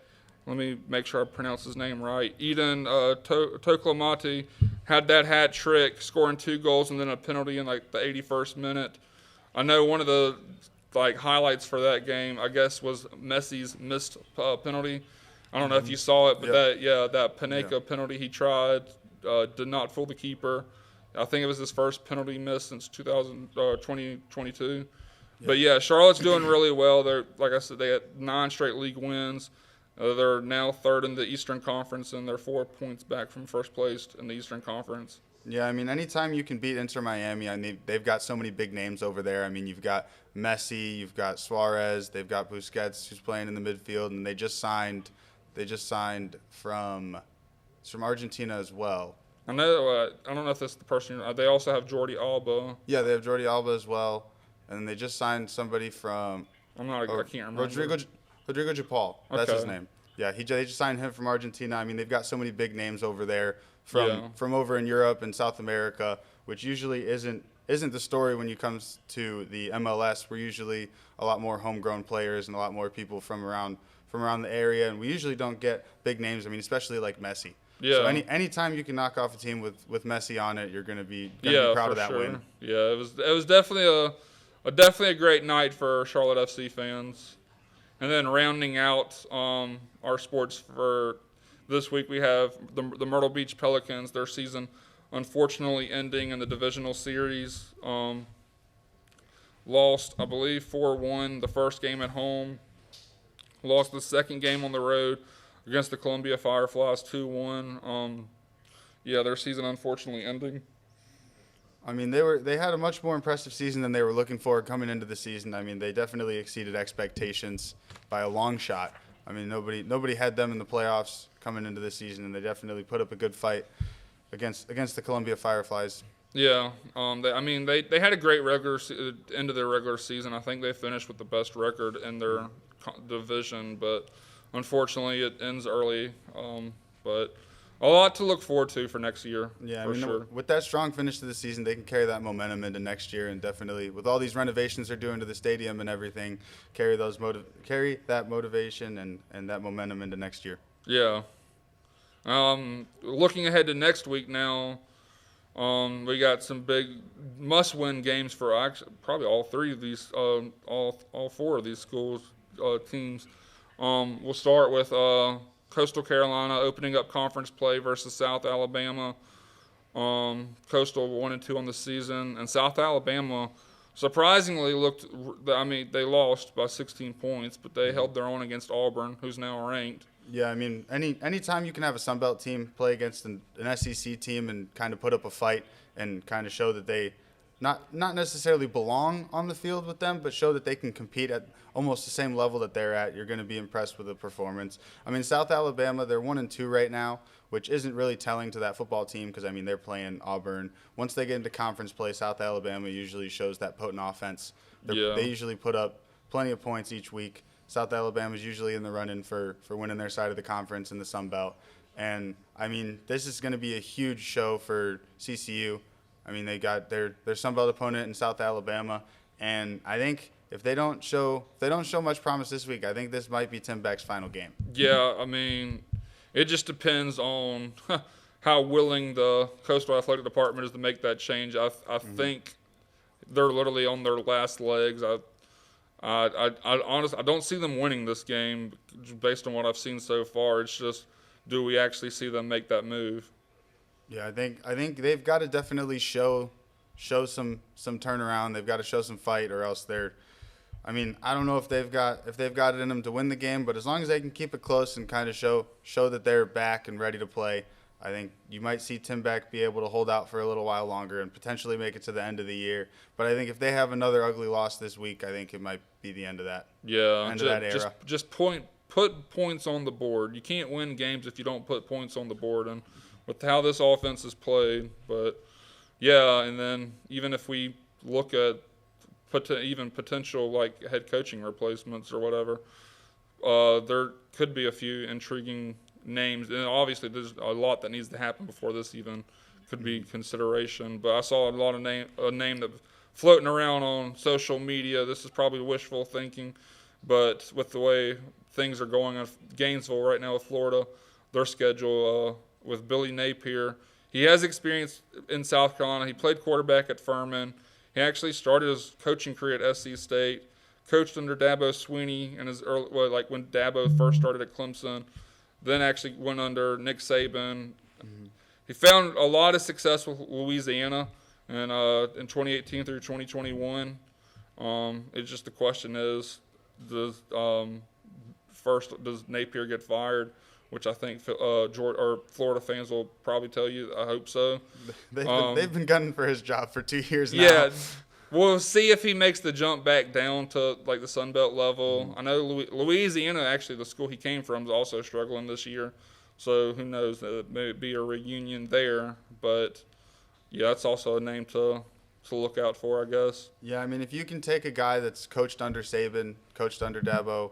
let me make sure I pronounce his name right, Eden Toklamati had that hat trick, scoring 2 goals and then a penalty in like the 81st minute. I know one of the highlights for that game, I guess, was Messi's missed penalty. I don't know if you saw it, but that Panenka penalty he tried did not fool the keeper. I think it was his first penalty miss since 2022. Yeah. But yeah, Charlotte's doing really well. They're, like I said, they had 9 straight league wins. They're now third in the Eastern Conference, and they're 4 points back from first place in the Eastern Conference. Yeah, I mean, anytime you can beat Inter Miami, I mean, they've got so many big names over there. I mean, you've got Messi, you've got Suarez, they've got Busquets, who's playing in the midfield, and they just signed from Argentina as well. I know. I don't know if that's the person. They also have Jordi Alba. Yeah, they have Jordi Alba as well, and they just signed somebody from. I can't remember. Rodrigo Japal. That's his name. Yeah, they just signed him from Argentina. I mean, they've got so many big names over there from over in Europe and South America, which usually isn't the story when it comes to the MLS. We're usually a lot more homegrown players and a lot more people from around the area, and we usually don't get big names. I mean, especially like Messi. Yeah. So anytime you can knock off a team with Messi on it, you're gonna be proud of that win. Yeah, it was definitely a great night for Charlotte FC fans. And then rounding out our sports for this week, we have the Myrtle Beach Pelicans. Their season unfortunately ending in the divisional series. Lost, I believe, 4-1 the first game at home. Lost the second game on the road against the Columbia Fireflies 2-1. Their season unfortunately ending. I mean, they had a much more impressive season than they were looking for coming into the season. I mean, they definitely exceeded expectations by a long shot. I mean, nobody had them in the playoffs coming into the season, and they definitely put up a good fight against the Columbia Fireflies. Yeah, they had a great end of their regular season. I think they finished with the best record in their division, but unfortunately it ends early. But a lot to look forward to for next year. Yeah, for sure. with that strong finish to the season, they can carry that momentum into next year, and definitely with all these renovations they're doing to the stadium and everything, carry that motivation and that momentum into next year. Yeah. Looking ahead to next week now. We got some big must-win games for probably all three of these, all four of these schools teams. We'll start with Coastal Carolina opening up conference play versus South Alabama. Coastal 1-2 on the season, and South Alabama surprisingly they lost by 16 points, but they held their own against Auburn, who's now ranked. Yeah, I mean, anytime you can have a Sun Belt team play against an SEC team and kind of put up a fight and kind of show that they not necessarily belong on the field with them, but show that they can compete at almost the same level that they're at, you're going to be impressed with the performance. I mean, South Alabama, they're 1-2 right now, which isn't really telling to that football team because, I mean, they're playing Auburn. Once they get into conference play, South Alabama usually shows that potent offense. They usually put up plenty of points each week. South Alabama is usually in the run-in for winning their side of the conference in the Sun Belt. And, I mean, this is going to be a huge show for CCU. I mean, they got their Sun Belt opponent in South Alabama. And I think if they don't show much promise this week, I think this might be Tim Beck's final game. Yeah, I mean, it just depends on how willing the Coastal Athletic Department is to make that change. I think they're literally on their last legs. I honestly, I don't see them winning this game based on what I've seen so far. It's just, do we actually see them make that move? Yeah, I think they've got to definitely show some turnaround. They've got to show some fight, or else they're. I mean, I don't know if they've got it in them to win the game, but as long as they can keep it close and kind of show that they're back and ready to play, I think you might see Tim Beck be able to hold out for a little while longer and potentially make it to the end of the year. But I think if they have another ugly loss this week, I think it might be the end of that. Yeah, end of that era. Just put points on the board. You can't win games if you don't put points on the board, and with how this offense is played. But yeah, and then even if we look at even potential like head coaching replacements or whatever, there could be a few intriguing names, and obviously there's a lot that needs to happen before this even could be consideration. But I saw a lot of a name that floating around on social media. This is probably wishful thinking, but with the way things are going in Gainesville right now with Florida, their schedule with Billy Napier, he has experience in South Carolina. He played quarterback at Furman. He actually started his coaching career at SC State, coached under Dabo Swinney in his early, when Dabo first started at Clemson, then actually went under Nick Saban. Mm-hmm. He found a lot of success with Louisiana and in 2018 through 2021. It's just the question is, does Napier get fired? Which I think Florida fans will probably tell you. I hope so. They've been gunning for his job for 2 years now. Yeah, we'll see if he makes the jump back down to like the Sun Belt level. Mm-hmm. I know Louisiana, actually, the school he came from, is also struggling this year. So who knows? It may be a reunion there. But yeah, that's also a name to look out for, I guess. Yeah, I mean, if you can take a guy that's coached under Saban, coached under Dabo,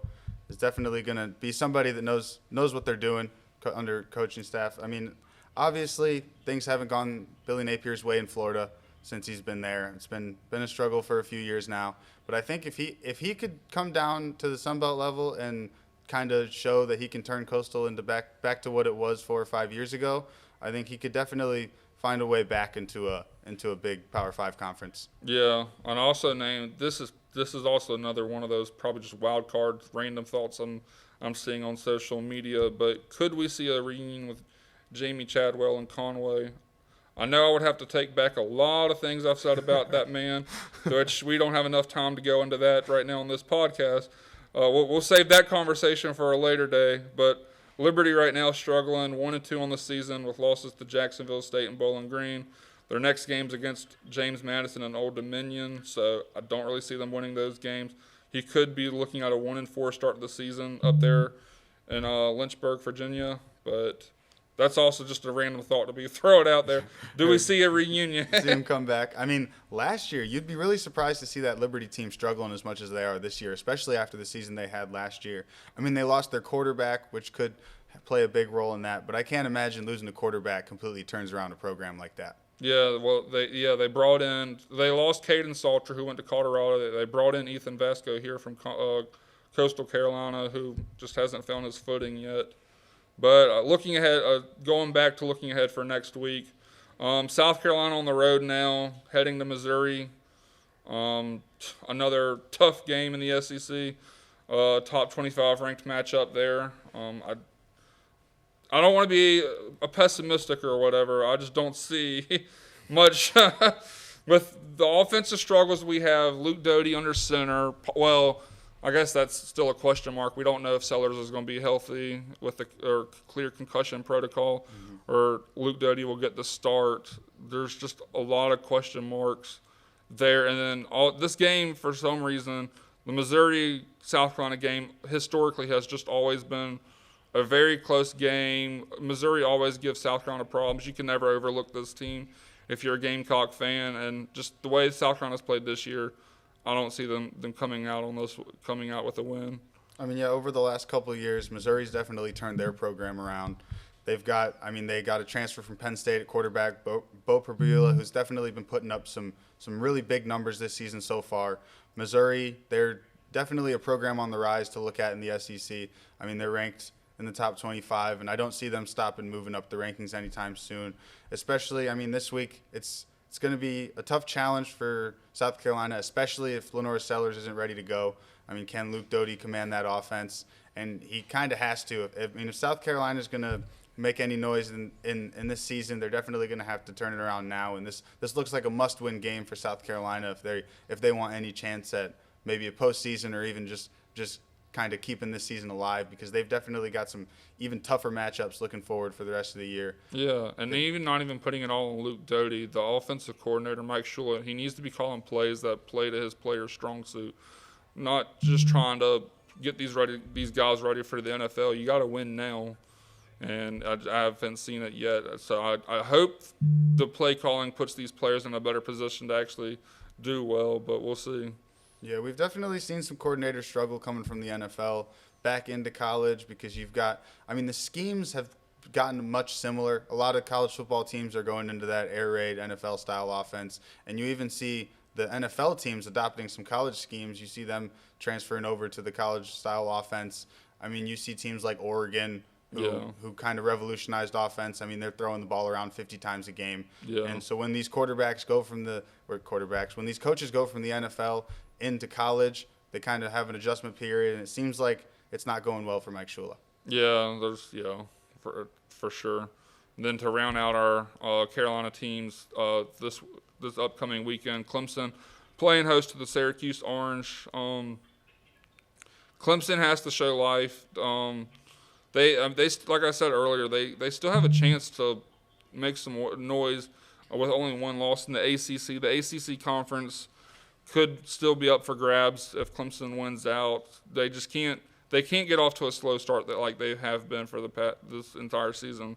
is definitely going to be somebody that knows what they're doing under coaching staff. I mean, obviously things haven't gone Billy Napier's way in Florida since he's been there. It's been a struggle for a few years now. But I think if he could come down to the Sun Belt level and kind of show that he can turn Coastal into back to what it was 4 or 5 years ago, I think he could definitely find a way back into a big Power 5 conference. Yeah, and also named this is also another one of those probably just wild card random thoughts I'm seeing on social media. But could we see a reunion with Jamie Chadwell and Conway? I know I would have to take back a lot of things I've said about that man, which we don't have enough time to go into that right now on this podcast. We'll save that conversation for a later day. But Liberty right now struggling 1-2 on the season with losses to Jacksonville State and Bowling Green. Their next game's against James Madison and Old Dominion, so I don't really see them winning those games. He could be looking at a 1-4 start to the season up there in Lynchburg, Virginia, but that's also just a random thought to be thrown out there. Do we see a reunion? See him come back. I mean, last year, you'd be really surprised to see that Liberty team struggling as much as they are this year, especially after the season they had last year. I mean, they lost their quarterback, which could play a big role in that, but I can't imagine losing a quarterback completely turns around a program like that. Yeah, well, they brought in, they lost Caden Salter, who went to Colorado. They brought in Ethan Vasco here from Coastal Carolina, who just hasn't found his footing yet. But looking ahead, going back to looking ahead for next week, South Carolina on the road now, heading to Missouri. Another tough game in the SEC. Top 25 ranked matchup there. I don't want to be a pessimistic or whatever. I just don't see much with the offensive struggles we have. Luke Doty under center. Well, I guess that's still a question mark. We don't know if Sellers is going to be healthy with the clear concussion protocol, or Luke Doty will get the start. There's just a lot of question marks there. And then this game, for some reason, the Missouri-South Carolina game historically has just always been a very close game. Missouri always gives South Carolina problems. You can never overlook this team if you're a Gamecock fan. And just the way South Carolina's played this year, I don't see them coming out with a win. I mean, yeah, over the last couple of years, Missouri's definitely turned their program around. They got a transfer from Penn State at quarterback, Bo Prabula, who's definitely been putting up some really big numbers this season so far. Missouri, they're definitely a program on the rise to look at in the SEC. I mean, they're ranked in the top 25, and I don't see them stopping moving up the rankings anytime soon. Especially, I mean, this week it's going to be a tough challenge for South Carolina, especially if Lenore Sellers isn't ready to go. I mean, can Luke Doty command that offense? And he kind of has to. If South Carolina is going to make any noise in this season, they're definitely going to have to turn it around now. And this looks like a must-win game for South Carolina if they want any chance at maybe a postseason or even just kind of keeping this season alive, because they've definitely got some even tougher matchups looking forward for the rest of the year. Yeah, and even not even putting it all on Luke Doty, the offensive coordinator, Mike Shula, he needs to be calling plays that play to his player's strong suit, not just trying to get these guys ready for the NFL. You got to win now, and I haven't seen it yet. So I hope the play calling puts these players in a better position to actually do well, but we'll see. Yeah, we've definitely seen some coordinators struggle coming from the NFL back into college, because the schemes have gotten much similar. A lot of college football teams are going into that air raid NFL-style offense, and you even see the NFL teams adopting some college schemes. You see them transferring over to the college-style offense. I mean, you see teams like Oregon who kind of revolutionized offense. I mean, they're throwing the ball around 50 times a game. Yeah. And so when these when these coaches go from the NFL into college, they kind of have an adjustment period, and it seems like it's not going well for Mike Shula. Yeah, for sure. And then to round out our Carolina teams this upcoming weekend, Clemson playing host to the Syracuse Orange. Clemson has to show life. They like I said earlier, they still have a chance to make some more noise with only one loss in the ACC. The ACC conference could still be up for grabs if Clemson wins out. They just can't get off to a slow start like they have been for this entire season.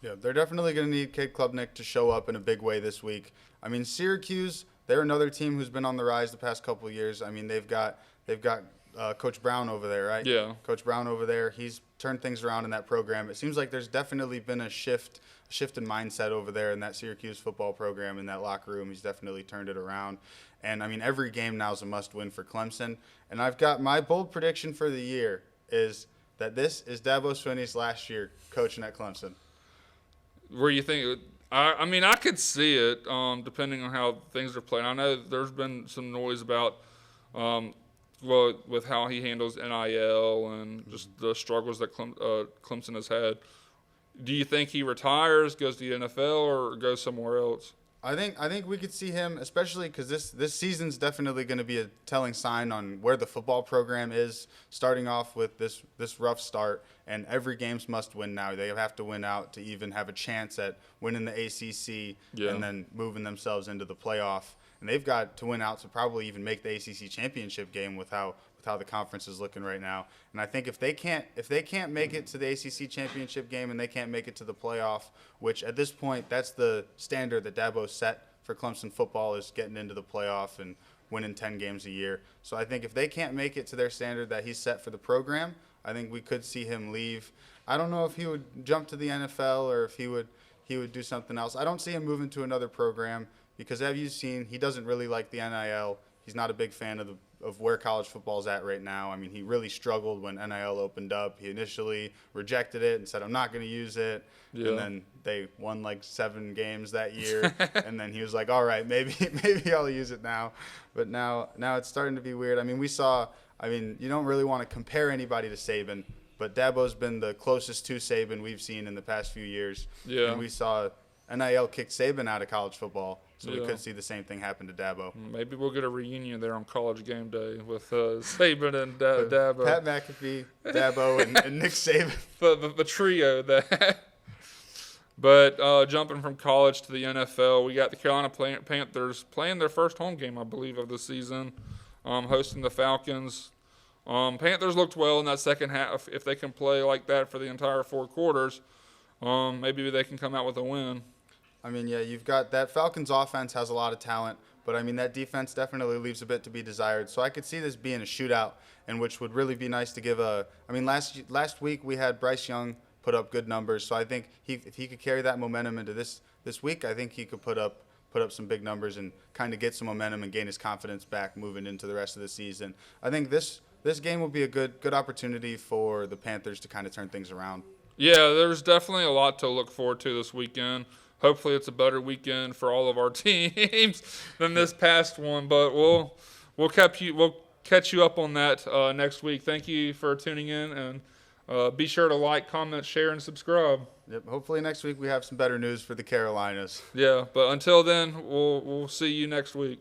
Yeah, they're definitely going to need Cade Klubnik to show up in a big way this week. I mean, Syracuse, they're another team who's been on the rise the past couple of years. I mean, they've got Coach Brown over there, right? Yeah. Coach Brown over there, he's turned things around in that program. It seems like there's definitely been a shift in mindset over there in that Syracuse football program, in that locker room. He's definitely turned it around. And, I mean, every game now is a must-win for Clemson. And I've got my bold prediction for the year is that this is Dabo Swinney's last year coaching at Clemson. Where you think – I could see it depending on how things are playing. I know there's been some noise about with how he handles NIL and just the struggles that Clemson has had. Do you think he retires, goes to the NFL, or goes somewhere else? I think we could see him, especially because this season's definitely going to be a telling sign on where the football program is. Starting off with this rough start, and every game's must win now. They have to win out to even have a chance at winning the ACC and then moving themselves into the playoff. And they've got to win out to probably even make the ACC championship game with how the conference is looking right now. And I think if they can't make it to the ACC championship game and they can't make it to the playoff, which at this point that's the standard that Dabo set for Clemson football, is getting into the playoff and winning 10 games a year. So I think if they can't make it to their standard that he's set for the program, I think we could see him leave. I don't know if he would jump to the NFL or if he would do something else. I don't see him moving to another program because, as you've seen, he doesn't really like the NIL. He's not a big fan of where college football is at right now. I mean, he really struggled when NIL opened up. He initially rejected it and said, I'm not going to use it. Yeah. And then they won like 7 games that year. And then he was like, all right, maybe I'll use it now. But now it's starting to be weird. I mean, you don't really want to compare anybody to Saban, but Dabo's been the closest to Saban we've seen in the past few years. Yeah. And we saw NIL kick Saban out of college football. So we could see the same thing happen to Dabo. Maybe we'll get a reunion there on College Game Day with Saban and Dabo. Pat McAfee, Dabo, and Nick Saban. The trio that. But jumping from college to the NFL, we got the Carolina Panthers playing their first home game, I believe, of the season, hosting the Falcons. Panthers looked well in that second half. If they can play like that for the entire 4 quarters, maybe they can come out with a win. I mean, yeah, you've got that Falcons offense has a lot of talent, but I mean that defense definitely leaves a bit to be desired. So I could see this being a shootout, and which would really be nice to give a. I mean, last week we had Bryce Young put up good numbers, so I think if he could carry that momentum into this week, I think he could put up some big numbers and kind of get some momentum and gain his confidence back moving into the rest of the season. I think this game will be a good opportunity for the Panthers to kind of turn things around. Yeah, there's definitely a lot to look forward to this weekend. Hopefully it's a better weekend for all of our teams than this past one, but we'll catch you up on that next week. Thank you for tuning in, and be sure to like, comment, share, and subscribe. Yep. Hopefully next week we have some better news for the Carolinas. Yeah, but until then, we'll see you next week.